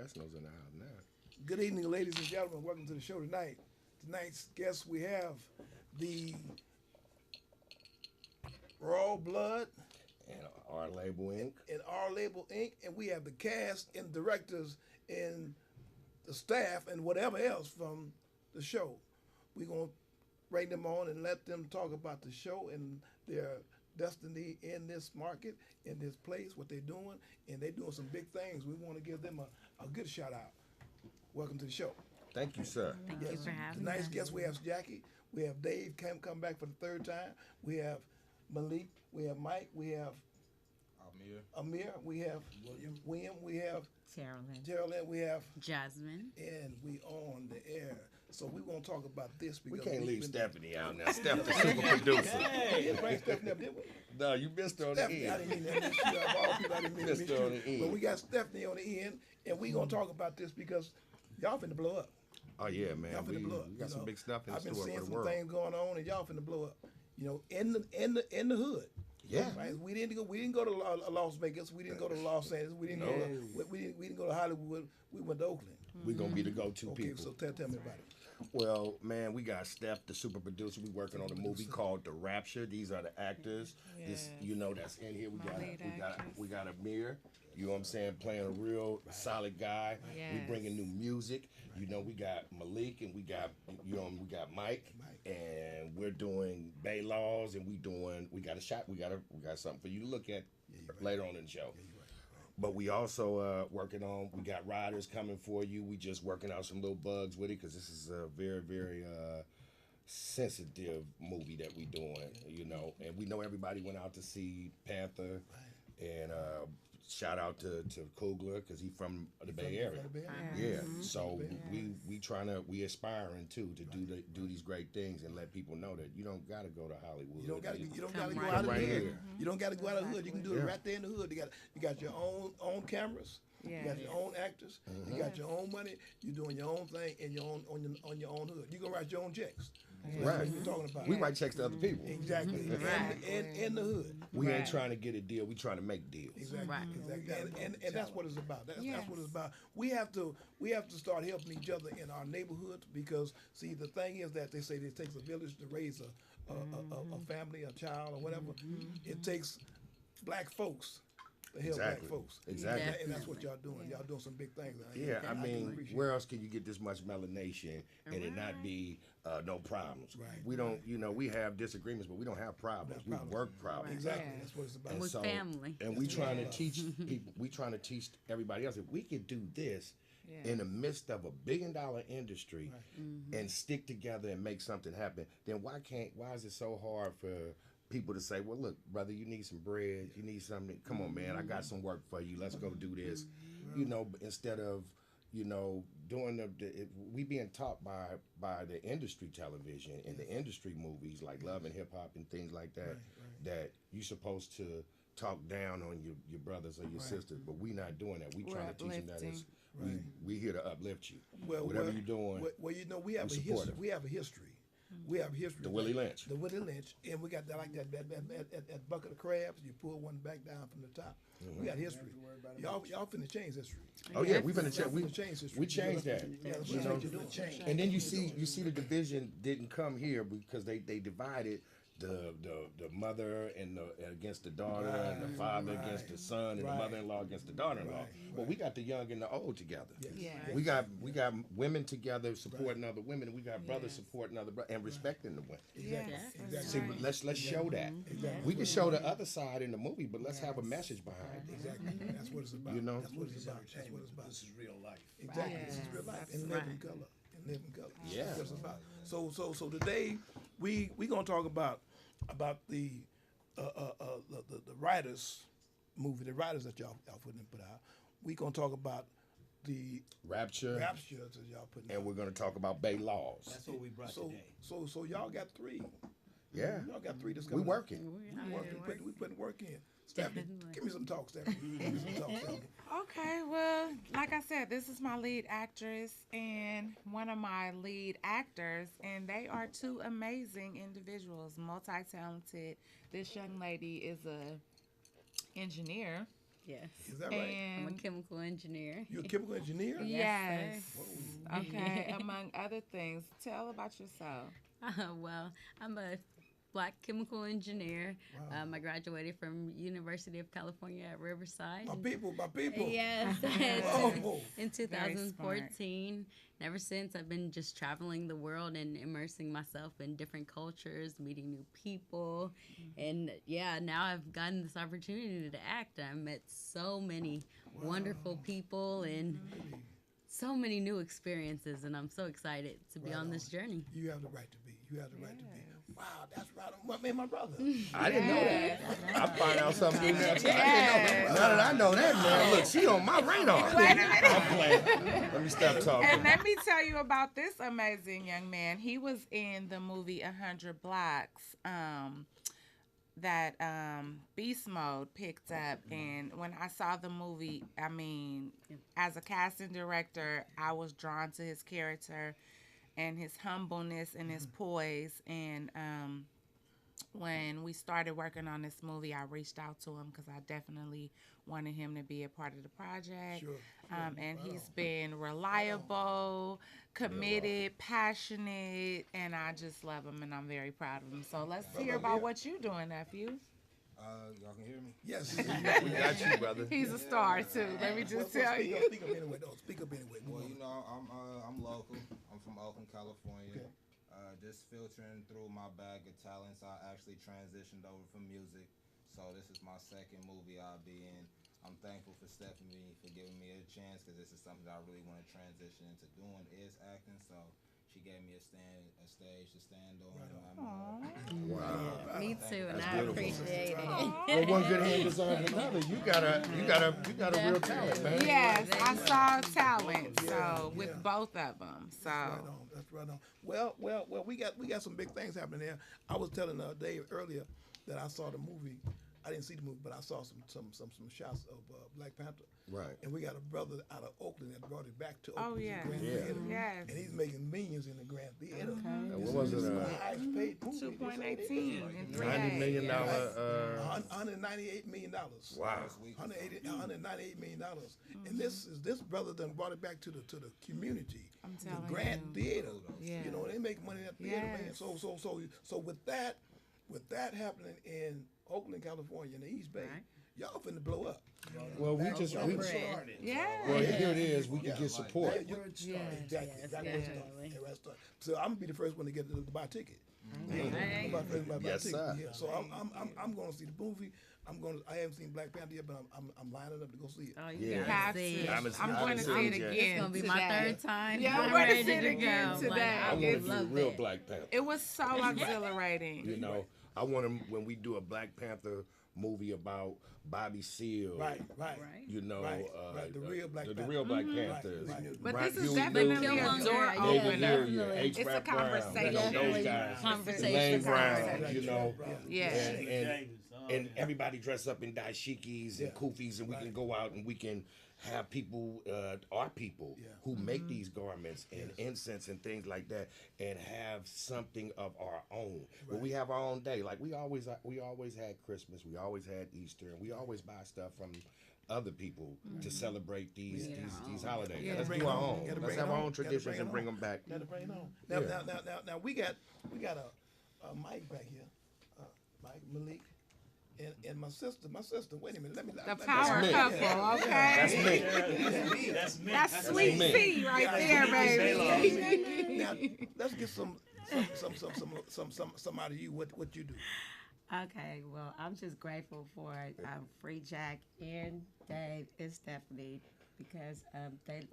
professionals in the house now. Good evening, ladies and gentlemen. Welcome to the show tonight. Tonight's guest we have the Raw Blood And our label Inc. and Our Label Inc. And we have the cast and directors and the staff and whatever else from the show. We're going to bring them on and let them talk about the show and their destiny in this market, in this place, what they're doing. And they're doing some big things. We want to give them a good shout out. Welcome to the show. Thank you, sir. Thank you for having Tonight's us. guest, we have Jackie. We have Dave come back for the third time. We have Malik. We have Mike. We have Amir. We have William. We have Geraldine. We have, Jasmine. and we on the air. So we won't talk about this We because can't we've leave been- Stephanie out now. Steph, the super producer. We didn't bring Stephanie up, did we? No, you missed her on the Stephanie, I end. didn't mean that. Miss you. Of all people, I didn't mean to Missed miss her you. on the end. But we got Stephanie on the end, and we gonna talk about this because y'all finna blow up. Oh yeah, Y'all man. We finna blow up. got you some know. big stuff in I've been store seeing for the some world. things going on, and y'all finna blow up. You know, in the hood. Yeah. Right? We didn't go to Las Vegas. We didn't go to Los Angeles. We didn't go to we didn't go to Hollywood. We went to Oakland. We're gonna be the go-to Okay, people. so tell me about it. Well, man, we got Steph, the super producer. We working on a movie called The Rapture. These are the actors. This, that's in here. We got Amir. You know what I'm saying? Playing a real solid guy. We Yes. bringing new music. We got Malik and we got Mike. And we're doing Bay Laws and we got a shot. We got something for you to look at later on in the show. But we also working on. We got riders coming for you. We just working out some little bugs with it because this is a very, very sensitive movie that we doing. And we know everybody went out to see Panther, and shout out to Kugler because he from the Bay Area. Yeah. So we aspiring too to do these great things and let people know that you don't gotta go to Hollywood. You don't gotta Come go right out of the right hood. here. You don't gotta go out of the hood. You can do it Yeah. right there in the hood. You got your own cameras. You got your own actors. You got your own money. You're doing your own thing in your own on your own hood. You can write your own checks. That's Right. what we're talking about. We write checks to other people. Exactly. In the hood. We ain't Right. trying to get a deal. We trying to make deals. Exactly. Right. Exactly. And that's what it's about. That's what it's Yes. about. We have to start helping each other in our neighborhoods because see the thing is that they say it takes a village to raise a family, a child, or whatever. It takes black folks to help Exactly. black folks. Exactly. And that's what y'all doing. Y'all doing some big things. Yeah, I mean, appreciate where else can you get this much melanation and it not be no problems? Right. We don't, we have disagreements, but we don't have problems. We work problems. Exactly. Yeah. That's what it's about. And With family. And we trying to teach people. We trying to teach everybody else. If we could do this in the midst of a $1 billion industry and stick together and make something happen, then why is it so hard for people to say, well, look, brother, you need some bread, you need something. Come on, man, I got some work for you. Let's go do this. Instead of doing we being taught by the industry television and the industry movies like Love and Hip Hop and things like that, that you're supposed to talk down on your brothers or your sisters, but we not doing that. We trying to teach them that as we here to uplift you. Whatever you're doing. Well, we have a support history. it. We have a history. We have a history. The Willie Lynch. The Willie Lynch, and we got that like that bucket of crabs. You pull one back down from the top. We got history. Y'all finna change history. Oh yeah, we've been Y'all we finna change history. we changed that. Yeah, that's You what know? you're doing. And then you see the division didn't come here because they divided the mother and against the daughter and the father against the son and the mother-in-law against the daughter-in-law. Well, we got the young and the old together. Yeah. We got women together supporting other women, and we got brothers supporting other brothers and respecting the women. Exactly. See, let's show that. We can show the other side in the movie, but let's have a message behind it. Exactly. That's what it's about. You know? That's what it's about. That's what it's about. This is real life. Exactly. This is real life and live in color. And live in color. Yeah. That's what it's about. So today we gonna talk about the writers movie, the writers that y'all put out. We gonna talk about the Rapture, rapture that y'all putting and out. we're going to talk about Bay Laws. That's what we brought today. So y'all got three. Yeah, Y'all got three. That's we coming out. working. We putting work in. Stephanie, give me some talk, Stephanie. Give me some talk, Stephanie. Okay, well, like I said, this is my lead actress and one of my lead actors, and they are two amazing individuals, multi-talented. This young lady is a engineer, Yes. Is that right? I'm a And chemical engineer. You're a chemical engineer? yes. sir. Okay. Among other things, tell about yourself. Well, I'm a black chemical engineer. Wow. I graduated from University of California at Riverside. My people, my people. Yes, Oh. in Very smart. 2014. And ever since, I've been just traveling the world and immersing myself in different cultures, meeting new people. And yeah, now I've gotten this opportunity to act. I met so many wonderful people and so many new experiences. And I'm so excited to be Right on this on. journey. You have the right to be. You have the right to be. Wow, that's right on. What made my brother? I didn't know that. I find out something new now. Too. Yes. Now that I know that, man, look, she on my radar. Wait a minute. I'm playing. Let me stop talking. And let me tell you about this amazing young man. He was in the movie 100 Blocks that Beast Mode picked up. And when I saw the movie, I mean, as a casting director, I was drawn to his character and his humbleness and his poise. And when we started working on this movie, I reached out to him because I definitely wanted him to be a part of the project. Sure. And he's been reliable, committed, passionate, and I just love him, and I'm very proud of him. So let's hear about what you're doing, nephew. Y'all can hear me? Yes. We got you, brother. He's a star too. Let me just tell you. Speak up anyway, though. Speak up anyway. Well, you know, I'm local. I'm from Oakland, California. Okay. Just filtering through my bag of talents, I actually transitioned over from music. So this is my second movie I'll be in. I'm thankful for Stephanie for giving me a chance because this is something I really want to transition into doing is acting. So she gave me a stage to stand on. Wow. Me too, and That's I beautiful. appreciate it. Well, one good hand deserves another. You got a real talent, man. Yes, I saw talent. So with both of them. So Right on. That's right on. Well, we got some big things happening there. I was telling Dave earlier that I saw the movie. I didn't see the movie, but I saw some shots of Black Panther. Right. And we got a brother out of Oakland that brought it back to Oh, Oakland. yeah. Grand Yeah. Theater. yes. And he's making millions in the Grand Theater. And what was it? This is the highest paid movie. 2.18 in 3 $90 days. million. $198 million. Wow. $198 million. And this brother done brought it back to the community. I'm The telling Grand you. Theater. Yeah. You know, they make money in that theater, man. Yes. So with that happening in Oakland, California, in the East Bay, Right. y'all finna blow up. Well, we Y'all just finna Bread. Yeah. well here it is. We can get support. Yeah, exactly. Exactly where it starts. definitely. Yeah, where it starts. So I'm gonna be the first one to get to buy a ticket. Right. I'm about to buy a Yes, ticket. sir. Yeah. So I'm going to see the movie. I haven't seen Black Panther yet, but I'm lining up to go see it. Oh, you Yeah. gotta Have see to. it. I'm going to see it again. It's gonna be my today. third time. Yeah, I'm I'm going to ready see it to again go. today. Like, I I want to would do the love real that. Black Panther. It was so exhilarating. You know, I want to when we do a Black Panther movie about Bobby Seale. Right. Right. You know, Right. The real Black the Panther. real Black Right. Panthers. Right. But Ryan this is Huey definitely Lewis, a Killmonger, door yeah, David opener. Hillier, H. It's a Rap Brown, conversation. you know, those Definitely guys. conversation. Lane Brown, Conversation. you know, Yeah. and everybody dress up in dashikis and kufis, and we can go out and we can have people, our people, who make these garments and incense and things like that, and have something of our own. But we have our own day. Like we always had Christmas, we always had Easter, and we always buy stuff from other people to celebrate these holidays. Yeah. Let's Bring do it our on. own. Gotta Let's bring have it our on. own Gotta traditions bring it and bring on. them back. Gotta bring it on. Yeah. Now we got a Mike back here, Mike Malik, and my sister. Wait a minute, let me. The power me. couple, That's okay? me. That's sweet me. tea right there, baby. Now let's get some out of you. What you do? Okay, well, I'm just grateful for Free Jack and Dave and Stephanie because they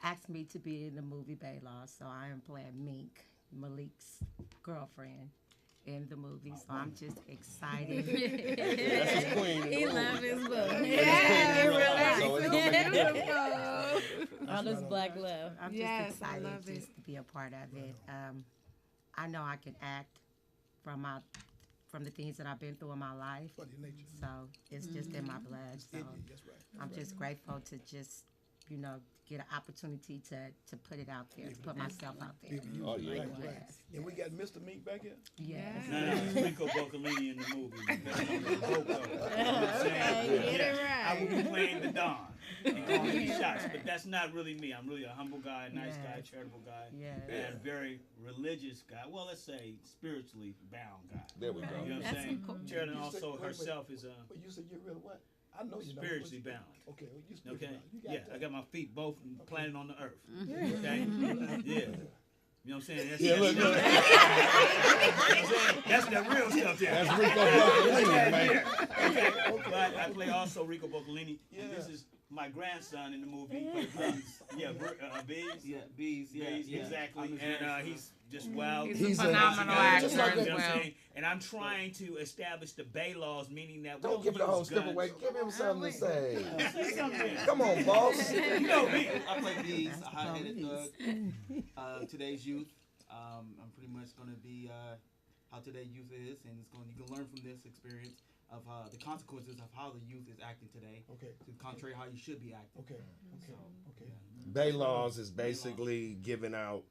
asked me to be in the movie Baylaw, so I am playing Mink, Malik's girlfriend in the movie. So I'm just excited. That's his queen. in the He room. loves his book. Yeah, So really. it's gonna make it Beautiful. All this black love. I'm just Yes, I excited love it. just to be a part of it. I know I can act from the things that I've been through in my life. What your nature? So it's just in my blood. So That's right. I'm just grateful to just you know, get an opportunity to put it out there, to put myself out there. Oh yeah. Right, right. Yes. And we got Mr. Meek back here. Yes. It's Rico Boccolini in the movie. Get it I will right. be playing the Don. Calling these shots, but that's not really me. I'm really a humble guy, nice guy, Yes. charitable guy, Yes. and very religious guy. Well, let's say spiritually bound guy. There we go. You know what I'm That's saying? cool. Chairman You said- also wait, wait. herself is But you said you're real what? I know you know. spiritually bound. Okay, well, you spiritually Okay. bound. You got Yeah, that. I got my feet both planted on the earth. Mm-hmm. Okay. Yeah. You know what I'm saying? That's, Yeah, look, look. that's the real stuff there. That's Rico Boccolini, man. Okay. But I play also Rico Boccolini, and this is my grandson in the movie. He plays Bees. Yeah, Bees. Yeah, bees. Yeah, Bees, yeah. exactly. I'm his And grandson. he's just wild. He's a a- phenomenal just actor like as that. You know what I'm well. saying? And I'm trying to establish the Bay laws, meaning that Don't give the whole script away. Give him something to say. Something. Come on, boss. You know me. I play bees, a hot-headed thug. Today's youth. I'm pretty much going to be how today's youth is, and you can learn from this experience of the consequences of how the youth is acting today. Okay. To the contrary, how you should be acting. Okay. Okay. Okay. Bay laws is basically giving out.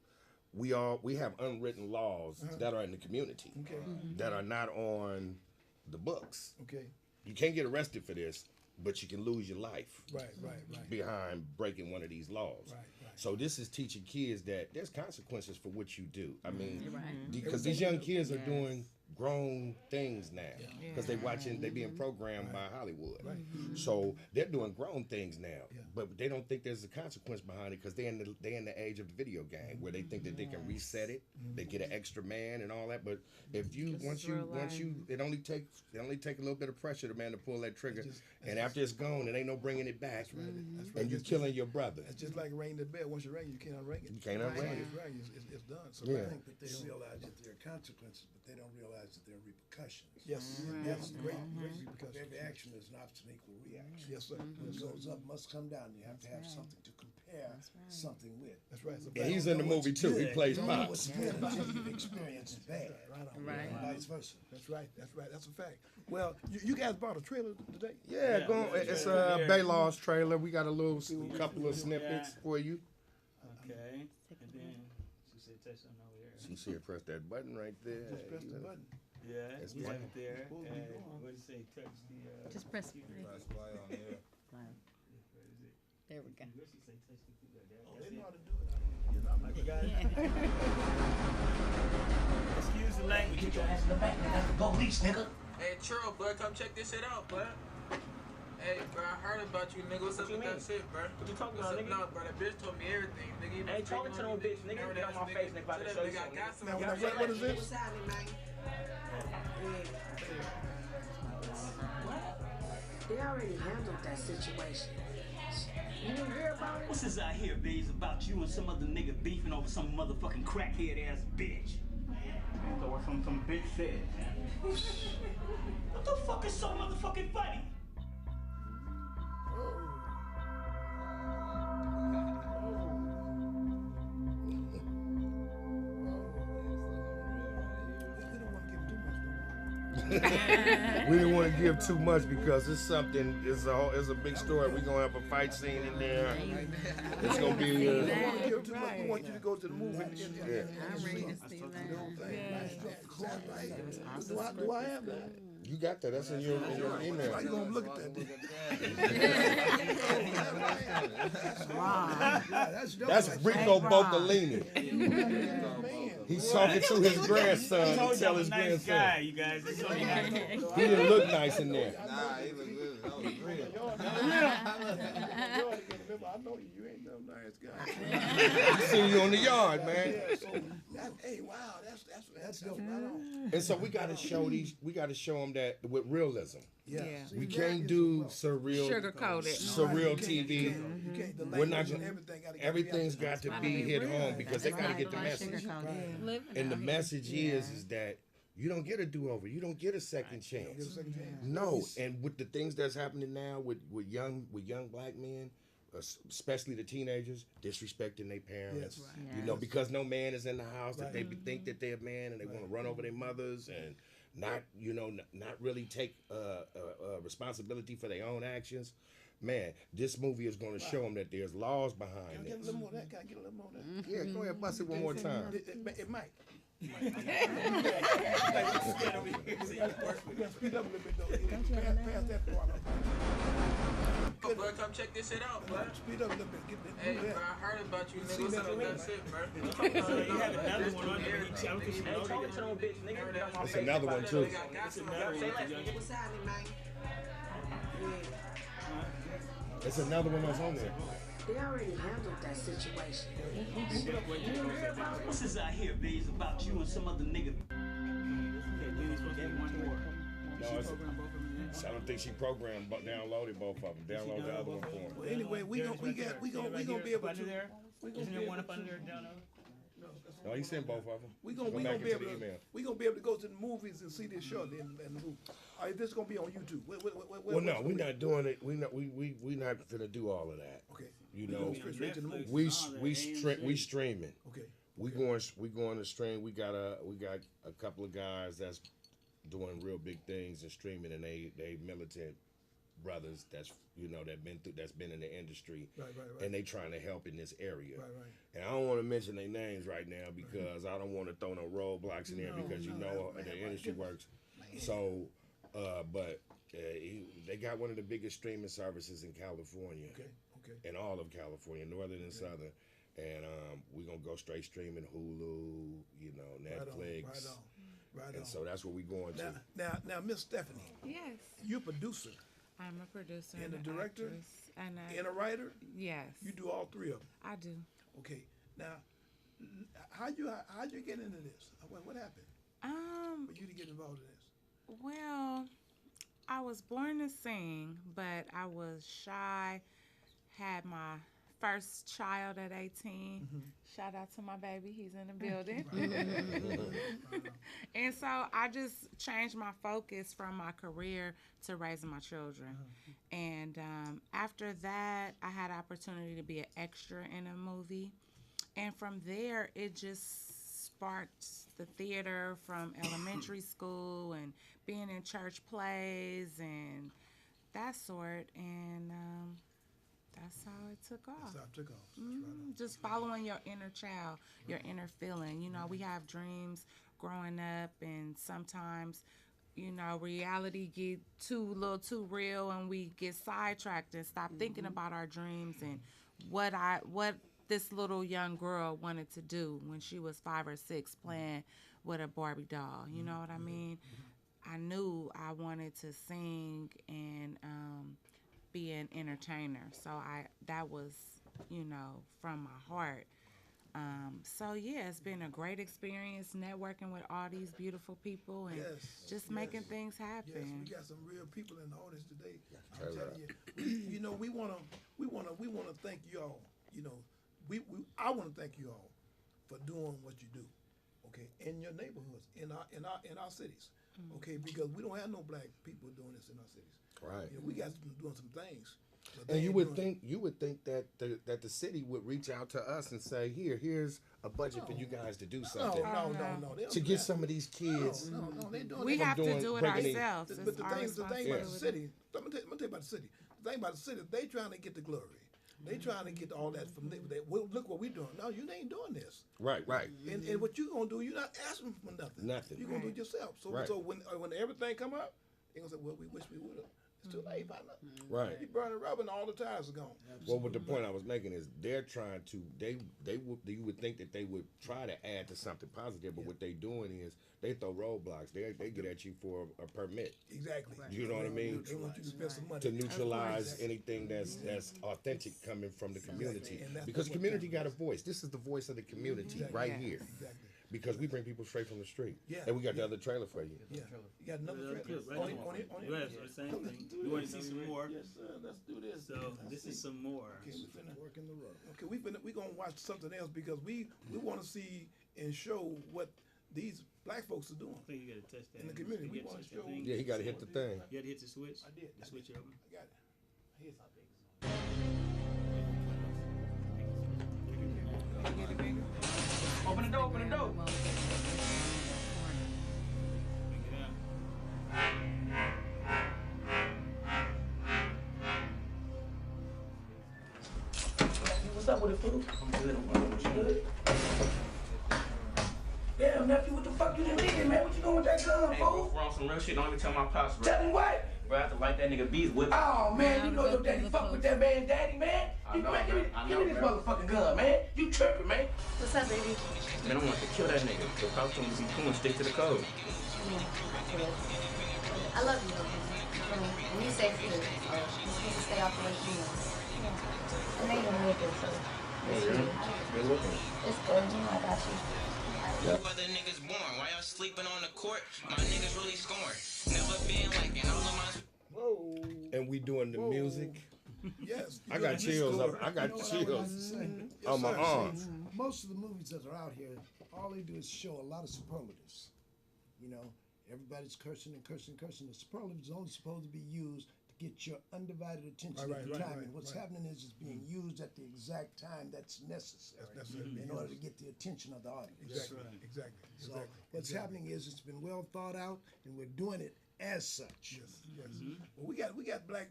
We have unwritten laws that are in the community Okay. that are not on the books. Okay. You can't get arrested for this, but you can lose your life Right. Right. Right. behind breaking one of these laws. Right. Right. So this is teaching kids that there's consequences for what you do. I mean, Right. because these young kids are doing grown things now because they being programmed by Hollywood. Right. So they're doing grown things now, Yeah. but they don't think there's a consequence behind it because they're in the age of the video game where they think that they can reset it, they get an extra man and all that. But if you once you it only take a little bit of pressure to man to pull that trigger, and after it's gone, it ain't no bringing it back, That's right. and you're killing your brother. It's just like ringing the bell. Once you ring, you can't unring it. You can't Once unring it. it's rang, it's done. So Yeah. I think But they realize that there are consequences, but they don't realize that there are repercussions. yes, yes, great because Every action is an opposite and equal reaction. yes, sir. What Yes, sir. goes up must come down. You have to have something to compare something with. That's right. So And he's in the movie too. He plays You don't know what's Pops. good until you've experienced bad. Right on. Right. And vice versa. That's right. That's right. That's a fact. Well, you guys bought a trailer today. Yeah, go on. It's a Bay Laws trailer. We got a little couple of snippets for you. Okay. And then she said, touch something over here. She said, press that button right there. Just press the button. Yeah, It's you have fine. it there. What And we doing? what did it say? Touch the. Just press keyboard. play. Press play on here. Where is it? There we go. Where she say touch the keyboard? Oh, That's they it. know how to do it. You know, I'm like, You got it? Excuse the language. Get your ass in the back, that's the police, nigga. Hey, Churro, bud, come check this shit out, bud. Hey, bro, I heard about you, nigga. What's up with that shit, bro? What you talking What's about, up? nigga? No, bro, that bitch told me everything, nigga. You Ain't talking to no bitch, nigga. Get on my face, nigga. About to show you I something. got some. Now, what is this? What's happening, man? What? They already handled that situation. You didn't hear about it? What's this I hear, Biz, about you and some other nigga beefing over some motherfucking crackhead ass bitch? That's what some bitch said. What the fuck is so motherfucking funny? They don't want to give too much. We didn't want to give too much because it's something. It's a big story. We're gonna have a fight scene in there. It's gonna be. We don't want to give too much. We want you to go to the movie and Yeah. I'm ready to see that. the whole thing. Right. Do I have that? You got that? That's in your email. Why you gonna look at that? That's Rico Boccolini. Man. He's talking to his grandson. Told To you tell I'm a his nice grandson. guy, you guys. That's all you got. He didn't look nice in there. Nah, he look good. That was great. Remember, I know you. You ain't no nice guy. I see you on the yard, man. Yeah, so hey, wow, that's dope. Right on. And so we got to show them that with realism. Yeah. See, We that can't is do so surreal Sugar-coated. surreal TV. You can't. The We're not language and gonna- everything gotta get Everything's out got to be hit home because they got to get the message. And the message is that you don't get a do-over. You don't get a second there. Get a chance. second chance. No, and with the things that's happening now with young black men, especially the teenagers, disrespecting their parents. Yes. You know, because no man is in the house, that they Right. think that they're a man and they want to run over their mothers and not really take responsibility for their own actions. man, this movie is going to show them that there's laws behind Can I get a this. little more of that? Can I get a little more of that? Yeah, go ahead, bust it one more time. It might. Speed up a little bit though. Pass that part up. Oh, bro, come check this shit out, bro. Speed up a little bit. Get Hey, that. bro, I heard about you See niggas. that So already? that's it, bro. You have another one on there. Hey, talk to them, bitch, nigga. It's another one too. It's another one. What's happening, man? It's another one that's on there. They already handled that situation. This is out here, B. It's about you and some other nigga. No, I don't think she programmed, but downloaded both of them. Download the other one for him. Well, anyway, we gonna be able to. Isn't there one up under there down there? No, he sent both of them. We gonna be able to go to the movies and see this show and the movie. All right, this is gonna be on YouTube. Well, no, we're not doing it. We not gonna do all of that. Okay. You We know, go straight to the movie. we streaming. Okay. We going to stream. We got a couple of guys that's doing real big things and streaming, and they militant brothers that's been in the industry, Right. and they trying to help in this area. Right. And I don't want to mention their names right now because I don't want to throw no roadblocks in there because the industry works. So, they got one of the biggest streaming services in California. Okay. In all of California, northern and southern. And we're gonna go straight streaming Hulu, Netflix. Right on. And so that's what we're going to. Now, Miss Stephanie. Yes. You're a producer. I'm a producer And a director? actress, And a writer? Yes. You do all three of them. I do. Okay. Now, how'd you get into this? What happened for you to get involved in this? Well, I was born to sing, but I was shy. Had my first child at 18. Shout out to my baby. He's in the building. And so I just changed my focus from my career to raising my children. And after that, I had an opportunity to be an extra in a movie. And from there, it just sparked the theater from elementary school and being in church plays and that sort. And that's how it took off. That's how it took off. That's right on. Just following your inner child, your inner feeling. You know, we have dreams growing up, and sometimes, reality get a little too real, and we get sidetracked and stop thinking about our dreams and what this little young girl wanted to do when she was 5 or 6 playing with a Barbie doll. You know what I mean? I knew I wanted to sing and be an entertainer. So that was, from my heart. So yeah, it's been a great experience networking with all these beautiful people and making things happen. Yes, we got some real people in the audience today. I'm telling you, we wanna thank y'all. I want to thank you all for doing what you do. Okay, in your neighborhoods, in our cities. Okay, because we don't have no black people doing this in our cities. Right. We got them doing some things. And you would think that the city would reach out to us and say, here's a budget for you guys to do something. No. To get some of these kids. No, they doing we have to do it ourselves. But the thing about the city, I'm gonna tell you about the city. The thing about the city, they trying to get the glory. They trying to get all that from them. Look what we doing. No, you ain't doing this. Right. And what you gonna do? You're not asking for nothing. Nothing. You gonna do it yourself. So when everything come up, they gonna say, well, we wish we would have. It's too late by now. Right. You burning rubber and all the tires are gone. Well, but the point I was making is they're trying to. You would think that they would try to add to something positive, but what they doing is they throw roadblocks. They get at you for a permit. Exactly. You know what I mean? They want you to spend some money to neutralize anything that's authentic coming from the community, because the community got a voice. This is the voice of the community right here. Exactly. Because we bring people straight from the street. Yeah. And we got the other trailer for you. Yeah. You got another trailer? On it? Yes, same thing. You want to see some more? Yes, sir. Let's do this. So this is some more. Okay, we finna work in the road. Okay, we gonna watch something else because we want to see and show what these black folks are doing. I think you got to touch that. In the community, we want to show. Yeah, he got to hit the thing. You got to hit the switch? I did. The switch over. I got it. Here's Open the door, open the door. with it, fool? I'm good. I'm good. You good? Damn, nephew, what the fuck you done did, man? What you doing with that gun, Hey, fool? bro, on some real shit. Don't even tell my pops, bro. Tell him what? Bro, I have to light that nigga B's whip. Oh, man, you know your daddy fuck with that man, daddy, man. I know, Man, give me I know, this bro. motherfucking gun, man. You tripping, man. What's up, baby? Man, I want to kill that nigga. The cops told me to be cool and stick to the code. I love you, okay? And you safe here, so you're supposed to stay off the way you know. I know you're looking, so Hey, you're looking. it's good. You know I got you. Other niggas born, why y'all sleeping on the court? My niggas really scoring. Never been like it. All of my Whoa. And we doing the music. Yes. I got chills up. I got chills on my arms. Most of the movies that are out here, all they do is show a lot of superlatives. You know, everybody's cursing and cursing and cursing. The superlatives are only supposed to be used to get your undivided attention at the time. And what's happening is it's being used at the exact time that's necessary in order to get the attention of the audience. Exactly. So what's happening is it's been well thought out, and we're doing it as such. Yes. Well, we got black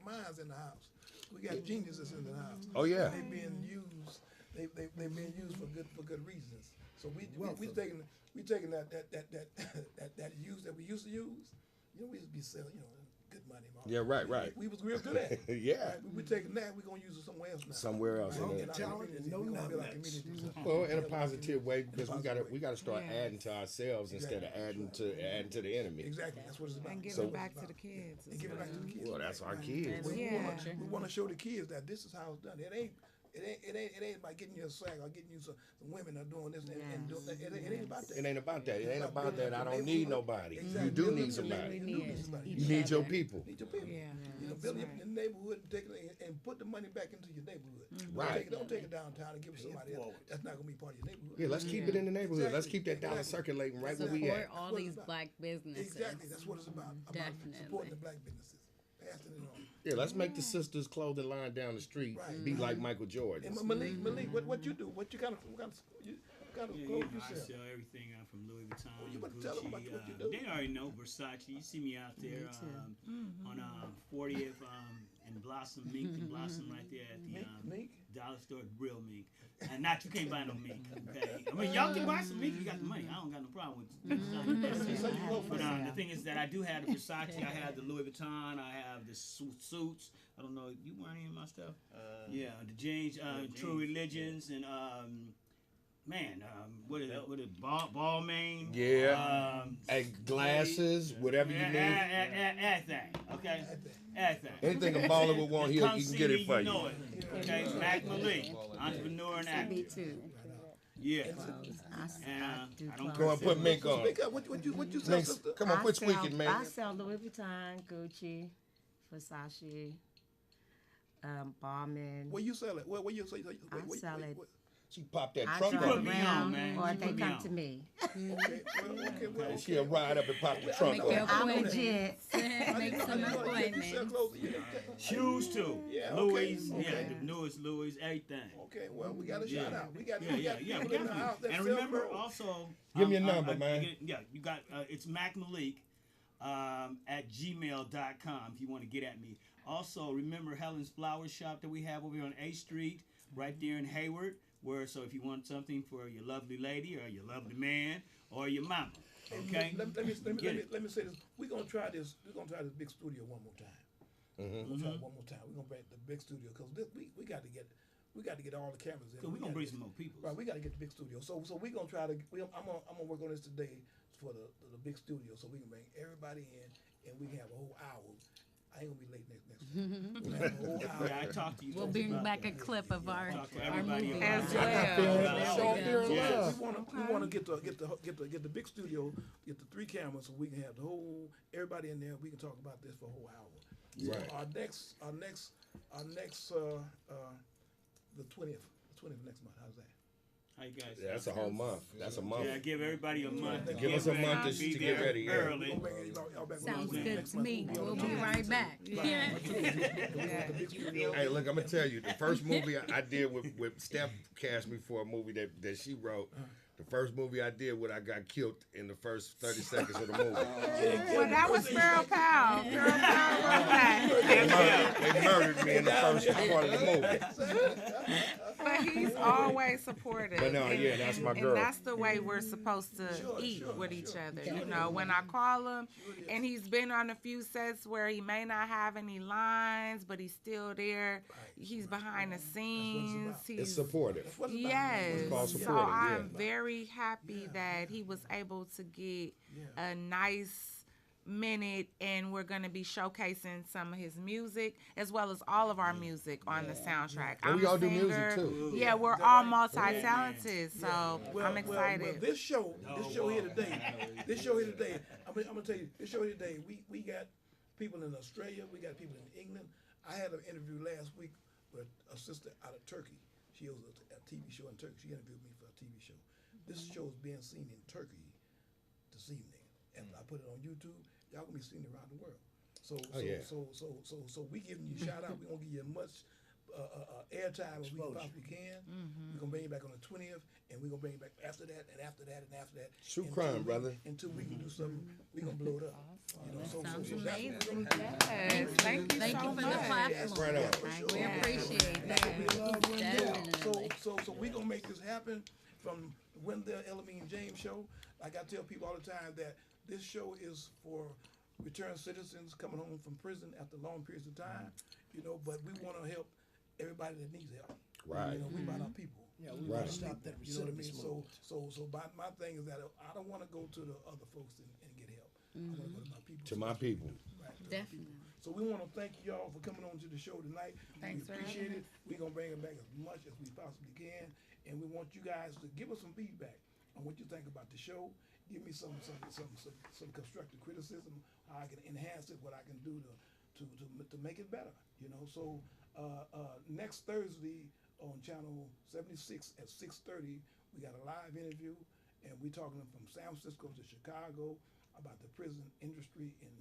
minds in the house. We got geniuses in the house. Oh, yeah. They being used. They being used for good reasons. So we taking that use that we used to use. You know, we used to be selling, you know, good money. Yeah, right. We was real good at it. Yeah. Right? We taking that. We're gonna use it somewhere else now. Somewhere else. Right? In In our communities, no we gonna build our numbnuts. communities. Well, in a positive way, because we gotta start adding to ourselves instead of adding to the enemy. Exactly. That's what it's about. And give So- it back to the kids. And give it back to the kids. Well, that's our kids. We Yeah. want to show the kids that this is how it's done. It ain't about getting you a sack or getting you some women are doing this and doing that. It ain't about that. It ain't about that. It ain't about that. I don't need nobody. Exactly. You do Building need somebody. You do need somebody. You need your people. Need your people. Yeah. You know, build your neighborhood and take it and put the money back into your neighborhood. Right. Don't take it downtown and give it to somebody else. That's not gonna be part of your neighborhood. Yeah, let's keep it in the neighborhood. Let's keep that dollar Exactly. circulating right where we Support at. all these black businesses. Exactly. That's what it's about. Definitely. Supporting the black businesses. Passing it on. Yeah, let's make the sisters' clothing line down the street be like Michael Jordan. And Malik, what you do? What kind of clothes you I sell? sell everything from Louis Vuitton, you better tell them Gucci. what you do. They already know Versace. You see me out there on 40th and Blossom, Mink and Blossom right there at the Mink? dollar store, real mink. And not you can't buy no mink. Okay, I mean y'all can buy some mink. You got the money. I don't got no problem with. But the thing is that I do have the Versace. I have the Louis Vuitton. I have the suits. I don't know. You wear any of my stuff? Yeah, the jeans, True Religions, and what is Balmain? Yeah. Glasses, whatever you need. Everything. Okay. Everything. Anything a baller would want, he Come can see get me, it for you. know it. Okay, Mac Malik, entrepreneur and actor. Me too. Yeah. do I don't Go and put mink on. Speak up. What you sell, Mink, sister? come on, quit squeaking, man. I sell Louis Vuitton, Gucci, Versace, Balmain. Where you sell it? Where you sell it? I sell it. She popped that I trunk drive up. around, man. or You they put me come on. to me. And she'll ride up and pop the trunk Make your up. I'm appointment. legit. Make some appointments. Shoes too. Yeah, Louis, okay. yeah, the newest Louis, everything. Okay, well, we got a shout out. We got Yeah. people in the house that And sell remember clothes. also. Give me a number, man. You got it's Mac Malik at gmail.com if you want to get at me. Also, remember Helen's Flower Shop that we have over here on 8th Street, right there in Hayward. So if you want something for your lovely lady or your lovely man or your mama, okay? Let me say this. We're gonna try this. We're gonna try this big studio one more time. We're gonna try it one more time. We're gonna bring the big studio because we got to get all the cameras in. So we're gonna bring some more people. Right, we got to get the big studio. So we're gonna try to. I'm gonna work on this today for the big studio, so we can bring everybody in and we can have a whole hour. I ain't gonna be late next week. We'll have a whole hour. Yeah, I talked to you. We'll folks bring about back that. a clip of our everybody movie. As We well. want to get the big studio, get the 3 cameras, so we can have the whole everybody in there. We can talk about this for a whole hour. Right. So our next the 20th next month. How's that? How you guys? Yeah, that's a whole month. That's a month. Yeah, give everybody a month. Give us a month to Be get there ready. Yeah. early. Sounds good to me. We'll be right back. Yeah. Hey, look, I'm gonna tell you, the first movie I did with Steph cast me for a movie that she wrote. The first movie I did when I got killed in the first 30 seconds of the movie. Well, that was Sparrow Powell. Sparrow Powell wrote that. They murdered me in the first part of the movie. But He's always supportive. But no, yeah, that's my girl. And that's the way we're supposed to eat with each other. You know, when I call him, and he's been on a few sets where he may not have any lines, but he's still there. He's behind the scenes. It's supportive. Yes. It's called So supportive, I'm very happy that he was able to get a nice minute, and we're going to be showcasing some of his music as well as all of our music on the soundtrack. And I'm we all a do singer. music too. Yeah, we're all multi-talented, so I'm excited. Well, this show here today, I'm gonna tell you, this show here today, we got people in Australia, we got people in England. I had an interview last week with a sister out of Turkey. She was a TV show in Turkey. She interviewed me for a TV show. This show is being seen in Turkey this evening, and I put it on YouTube. Y'all gonna be seen around the world. So we giving you a shout out. We gonna give you as much airtime as we possibly can. We're gonna bring you back on the 20th, and we're gonna bring you back after that, and after that, and after that. True crime, brother. Until we can do something, we gonna blow it up. You know, Sounds that's amazing. what we're gonna do. Yes, thank you Thank so you for much. the platform. Right on. We appreciate that. Definitely. So we gonna make this happen from when the Elamine James show. Like I tell people all the time that this show is for returned citizens coming home from prison after long periods of time, you know, but we want to help everybody that needs help. Right. You know, we about our people. Yeah, we want to stop that You know what I mean? recidivist movement. So my thing is that I don't want to go to the other folks and get help. I want to go to my people. To my people. Right. Definitely. So we want to thank y'all for coming on to the show tonight. Thanks we for appreciate having it. We're gonna bring it back as much as we possibly can, and we want you guys to give us some feedback on what you think about the show. Give me some constructive criticism, how I can enhance it, what I can do to make it better. You know, so next Thursday on channel 76 at 6:30, we got a live interview, and we're talking from San Francisco to Chicago about the prison industry in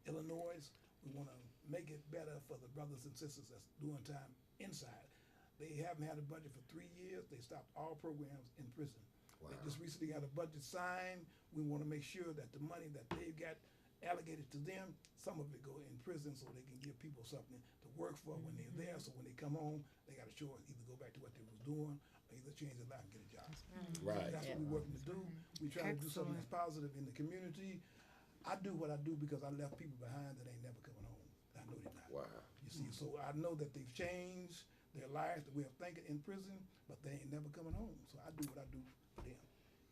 Illinois. We want to make it better for the brothers and sisters that's doing time inside. They haven't had a budget for 3 years. They stopped all programs in prison. Wow. They just recently got a budget signed. We want to make sure that the money that they've got allocated to them, some of it go in prison so they can give people something to work for when they're there. So when they come home, they got a choice, either go back to what they was doing or either change their life and get a job. Right. That's what we're working to do. We try to do something that's positive in the community. I do what I do because I left people behind that ain't never coming home. I know they're not. Wow. You see, so I know that they've changed their lives, the way of thinking in prison, but they ain't never coming home. So I do what I do for them.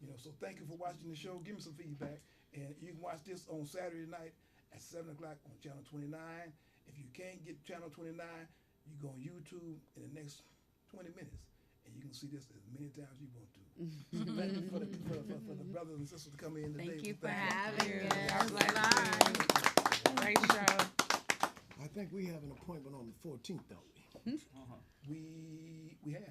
You know, so thank you for watching the show. Give me some feedback. And you can watch this on Saturday night at 7 o'clock on Channel 29. If you can't get Channel 29, you go on YouTube in the next 20 minutes, and you can see this as many times you want to. So thank you for the brothers and sisters to come in today. Thank you for having us. Great show. I think we have an appointment on the 14th, don't we? We have.